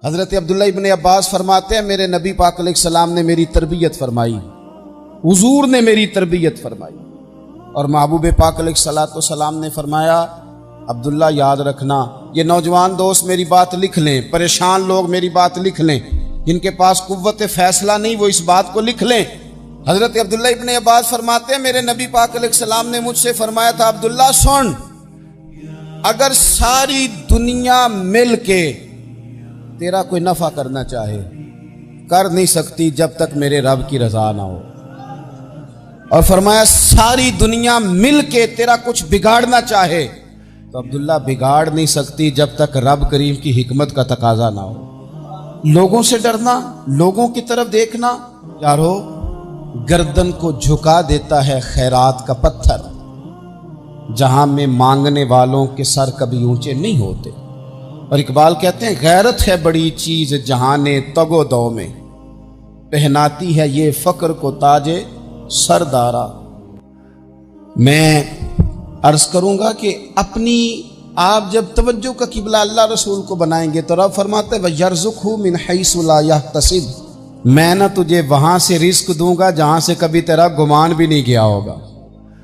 حضرت عبداللہ ابن عباس فرماتے ہیں میرے نبی پاک علیہ السلام نے میری تربیت فرمائی، حضور نے میری تربیت فرمائی، اور محبوب پاک علیہ السلام نے فرمایا عبداللہ یاد رکھنا، یہ نوجوان دوست میری بات لکھ لیں، پریشان لوگ میری بات لکھ لیں، جن کے پاس قوت فیصلہ نہیں وہ اس بات کو لکھ لیں۔ حضرت عبداللہ ابن عباس فرماتے ہیں میرے نبی پاک علیہ السلام نے مجھ سے فرمایا تھا عبداللہ سن، اگر ساری دنیا مل کے تیرا کوئی نفع کرنا چاہے کر نہیں سکتی جب تک میرے رب کی رضا نہ ہو، اور فرمایا ساری دنیا مل کے تیرا کچھ بگاڑنا چاہے تو عبداللہ بگاڑ نہیں سکتی جب تک رب کریم کی حکمت کا تقاضا نہ ہو۔ لوگوں سے ڈرنا، لوگوں کی طرف دیکھنا، یارو گردن کو جھکا دیتا ہے خیرات کا پتھر، جہاں میں مانگنے والوں کے سر کبھی اونچے نہیں ہوتے۔ اور اقبال کہتے ہیں غیرت ہے بڑی چیز جہان تگ و دو میں، پہناتی ہے یہ فقر کو تاج سردارا۔ میں عرض کروں گا کہ اپنی آپ جب توجہ کا قبلہ اللہ رسول کو بنائیں گے تو رب فرماتے ہیں وَيَرْزُقْهُ مِنْ حَيْثُ لَا يَحْتَسِبُ، میں نہ تجھے وہاں سے رزق دوں گا جہاں سے کبھی تیرا گمان بھی نہیں گیا ہوگا،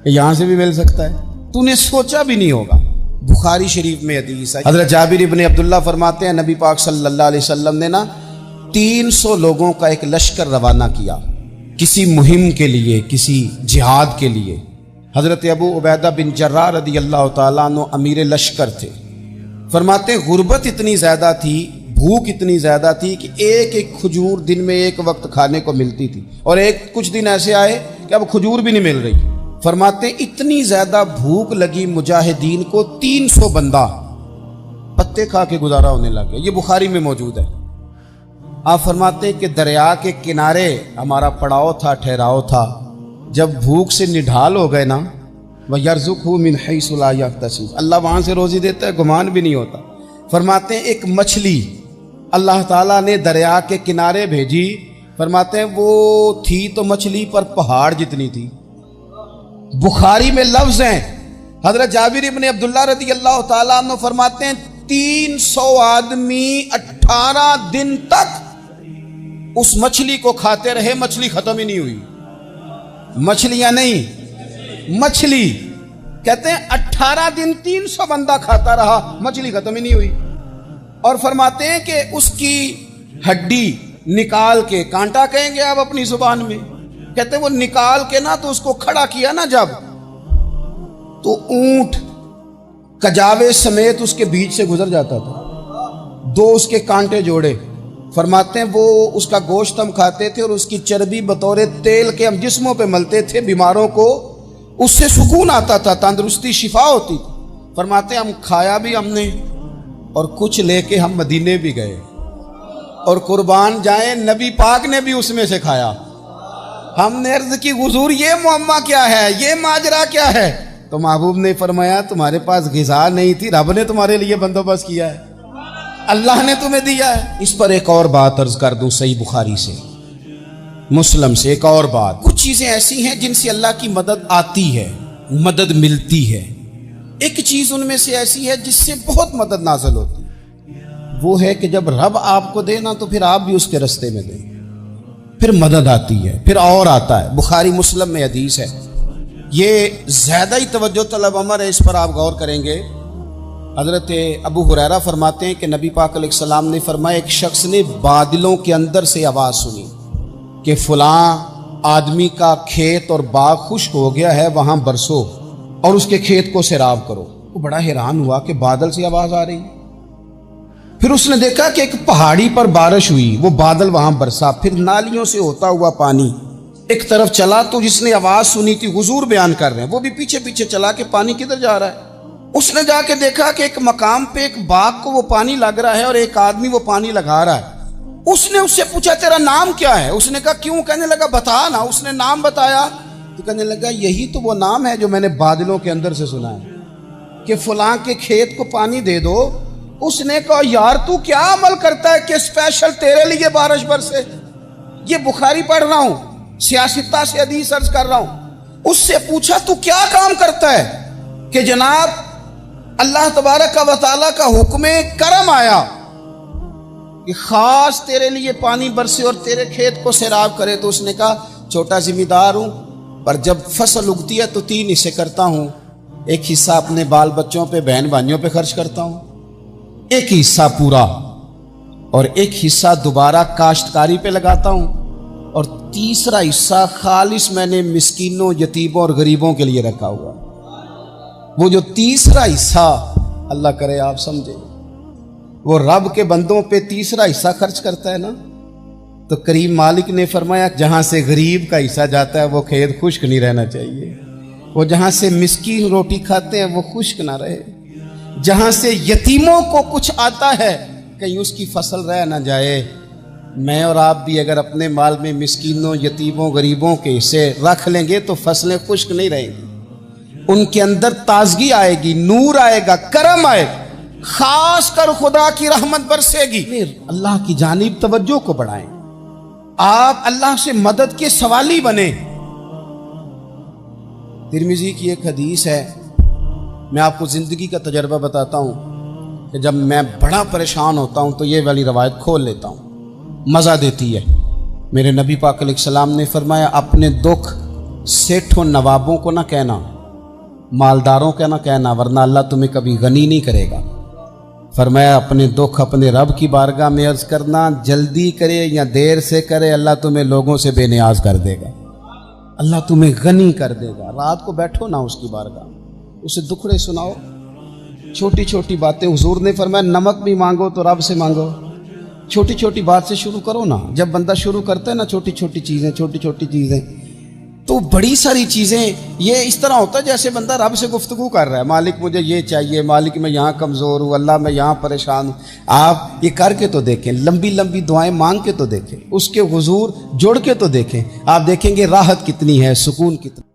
یہاں سے بھی مل سکتا ہے، تو نے سوچا بھی نہیں ہوگا۔ بخاری شریف میں حدیث ہے، حضرت جابر ابن عبداللہ فرماتے ہیں نبی پاک صلی اللہ علیہ وسلم نے 300 لوگوں کا ایک لشکر روانہ کیا کسی مہم کے لیے، کسی جہاد کے لیے۔ حضرت ابو عبیدہ بن جراح رضی اللہ تعالیٰ عنہ امیر لشکر تھے۔ فرماتے ہیں غربت اتنی زیادہ تھی، بھوک اتنی زیادہ تھی کہ ایک ایک کھجور دن میں ایک وقت کھانے کو ملتی تھی، اور کچھ دن ایسے آئے کہ اب کھجور بھی نہیں مل رہی۔ فرماتے ہیں اتنی زیادہ بھوک لگی مجاہدین کو 300 بندہ پتے کھا کے گزارا ہونے لگے، یہ بخاری میں موجود ہے۔ آپ فرماتے ہیں کہ دریا کے کنارے ہمارا پڑاؤ تھا، ٹھہراؤ تھا، جب بھوک سے نڈھال ہو گئے نا وَيَرْزُقْهُ مِنْ حَيْثُ لَا يَحْتَسِبُ، اللہ وہاں سے روزی دیتا ہے گمان بھی نہیں ہوتا۔ فرماتے ہیں ایک مچھلی اللہ تعالیٰ نے دریا کے کنارے بھیجی، فرماتے ہیں وہ تھی تو مچھلی پر پہاڑ جتنی تھی۔ بخاری میں لفظ ہیں، حضرت جابر ابن عبداللہ رضی اللہ تعالیٰ عنہ فرماتے ہیں 300 آدمی 18 دن تک اس مچھلی کو کھاتے رہے، مچھلی ختم ہی نہیں ہوئی۔ مچھلیاں نہیں، مچھلی کہتے ہیں 18 دن 300 بندہ کھاتا رہا، مچھلی ختم ہی نہیں ہوئی۔ اور فرماتے ہیں کہ اس کی ہڈی نکال کے، کانٹا کہیں گے آپ اپنی زبان میں، کہتے ہیں وہ نکال کے نا تو اس کو کھڑا کیا نا جب، تو اونٹ کجاوے سمیت اس کے بیچ سے گزر جاتا تھا، 2 اس کے کانٹے جوڑے۔ فرماتے ہیں وہ اس کا گوشت ہم کھاتے تھے اور اس کی چربی بطور تیل کے ہم جسموں پہ ملتے تھے، بیماروں کو اس سے سکون آتا تھا، تندرستی شفا ہوتی تھی۔ فرماتے ہیں ہم کھایا بھی ہم نے، اور کچھ لے کے ہم مدینے بھی گئے، اور قربان جائیں نبی پاک نے بھی اس میں سے کھایا۔ ہم نے عرض کی حضور یہ معمہ کیا ہے، یہ ماجرا کیا ہے؟ تو محبوب نے فرمایا تمہارے پاس غذا نہیں تھی، رب نے تمہارے لیے بندوبست کیا ہے، اللہ نے تمہیں دیا ہے۔ اس پر ایک اور بات عرض کر دوں، صحیح بخاری سے، مسلم سے ایک اور بات، کچھ چیزیں ایسی ہیں جن سے اللہ کی مدد آتی ہے، مدد ملتی ہے۔ ایک چیز ان میں سے ایسی ہے جس سے بہت مدد نازل ہوتی ہے، وہ ہے کہ جب رب آپ کو دے نا تو پھر آپ بھی اس کے رستے میں دیں، پھر مدد آتی ہے، پھر اور آتا ہے۔ بخاری مسلم میں حدیث ہے، یہ زیادہ ہی توجہ طلب امر ہے، اس پر آپ غور کریں گے۔ حضرت ابو ہریرہ فرماتے ہیں کہ نبی پاک علیہ السلام نے فرمایا ایک شخص نے بادلوں کے اندر سے آواز سنی کہ فلاں آدمی کا کھیت اور باغ خشک ہو گیا ہے، وہاں برسو اور اس کے کھیت کو سیراب کرو۔ وہ بڑا حیران ہوا کہ بادل سے آواز آ رہی۔ پھر اس نے دیکھا کہ ایک پہاڑی پر بارش ہوئی، وہ بادل وہاں برسا، پھر نالیوں سے ہوتا ہوا پانی ایک طرف چلا، تو جس نے آواز سنی تھی حضور بیان کر رہے ہیں، وہ بھی پیچھے پیچھے چلا کہ پانی کدھر جا رہا ہے۔ اس نے جا کے دیکھا کہ ایک مقام پہ ایک باغ کو وہ پانی لگ رہا ہے اور ایک آدمی وہ پانی لگا رہا ہے۔ اس نے اس سے پوچھا تیرا نام کیا ہے؟ اس نے کہا کیوں؟ کہنے لگا بتا نا۔ اس نے نام بتایا تو کہنے لگا یہی تو وہ نام ہے جو میں نے بادلوں کے اندر سے سنا ہے کہ فلاں کے کھیت کو پانی دے دو۔ اس نے کہا یار تو کیا عمل کرتا ہے کہ اسپیشل تیرے لیے بارش برسے؟ یہ بخاری پڑھ رہا ہوں، سیاستہ سے حدیث عرض کر رہا ہوں۔ اس سے پوچھا تو کیا کام کرتا ہے کہ جناب اللہ تبارک و تعالیٰ کا حکم کرم آیا کہ خاص تیرے لیے پانی برسے اور تیرے کھیت کو سیراب کرے؟ تو اس نے کہا چھوٹا ذمہ دار ہوں، پر جب فصل اگتی ہے تو 3 حصے کرتا ہوں، ایک حصہ اپنے بال بچوں پہ، بہن بھائیوں پہ خرچ کرتا ہوں، ایک حصہ پورا، اور ایک حصہ دوبارہ کاشتکاری پہ لگاتا ہوں، اور تیسرا حصہ خالص میں نے مسکینوں، یتیموں اور غریبوں کے لیے رکھا ہوا۔ وہ جو تیسرا حصہ، اللہ کرے آپ سمجھے، وہ رب کے بندوں پہ تیسرا حصہ خرچ کرتا ہے نا، تو کریم مالک نے فرمایا جہاں سے غریب کا حصہ جاتا ہے وہ کھیت خشک نہیں رہنا چاہیے، وہ جہاں سے مسکین روٹی کھاتے ہیں وہ خشک نہ رہے، جہاں سے یتیموں کو کچھ آتا ہے کہیں اس کی فصل رہ نہ جائے۔ میں اور آپ بھی اگر اپنے مال میں مسکینوں، یتیموں، غریبوں کے حصے رکھ لیں گے تو فصلیں خشک نہیں رہیں گی، ان کے اندر تازگی آئے گی، نور آئے گا، کرم آئے گا، خاص کر خدا کی رحمت برسے گی۔ اللہ کی جانب توجہ کو بڑھائیں، آپ اللہ سے مدد کے سوالی بنیں۔ ترمذی کی ایک حدیث ہے، میں آپ کو زندگی کا تجربہ بتاتا ہوں کہ جب میں بڑا پریشان ہوتا ہوں تو یہ والی روایت کھول لیتا ہوں، مزہ دیتی ہے۔ میرے نبی پاک علیہ السلام نے فرمایا اپنے دکھ سیٹھوں نوابوں کو نہ کہنا، مالداروں کا نہ کہنا، ورنہ اللہ تمہیں کبھی غنی نہیں کرے گا۔ فرمایا اپنے دکھ اپنے رب کی بارگاہ میں عرض کرنا، جلدی کرے یا دیر سے کرے اللہ تمہیں لوگوں سے بے نیاز کر دے گا، اللہ تمہیں غنی کر دے گا۔ رات کو بیٹھو نا اس کی بارگاہ، اسے دکھڑے سناؤ، چھوٹی چھوٹی باتیں۔ حضور نے فرمایا نمک بھی مانگو تو رب سے مانگو، چھوٹی چھوٹی بات سے شروع کرو نا۔ جب بندہ شروع کرتا ہے نا چھوٹی چھوٹی چیزیں تو بڑی ساری چیزیں، یہ اس طرح ہوتا ہے جیسے بندہ رب سے گفتگو کر رہا ہے، مالک مجھے یہ چاہیے، مالک میں یہاں کمزور ہوں، اللہ میں یہاں پریشان ہوں۔ آپ یہ کر کے تو دیکھیں، لمبی لمبی دعائیں مانگ کے تو دیکھیں، اس کے حضور جڑ کے تو دیکھیں، آپ دیکھیں گے راحت کتنی ہے، سکون کتنا۔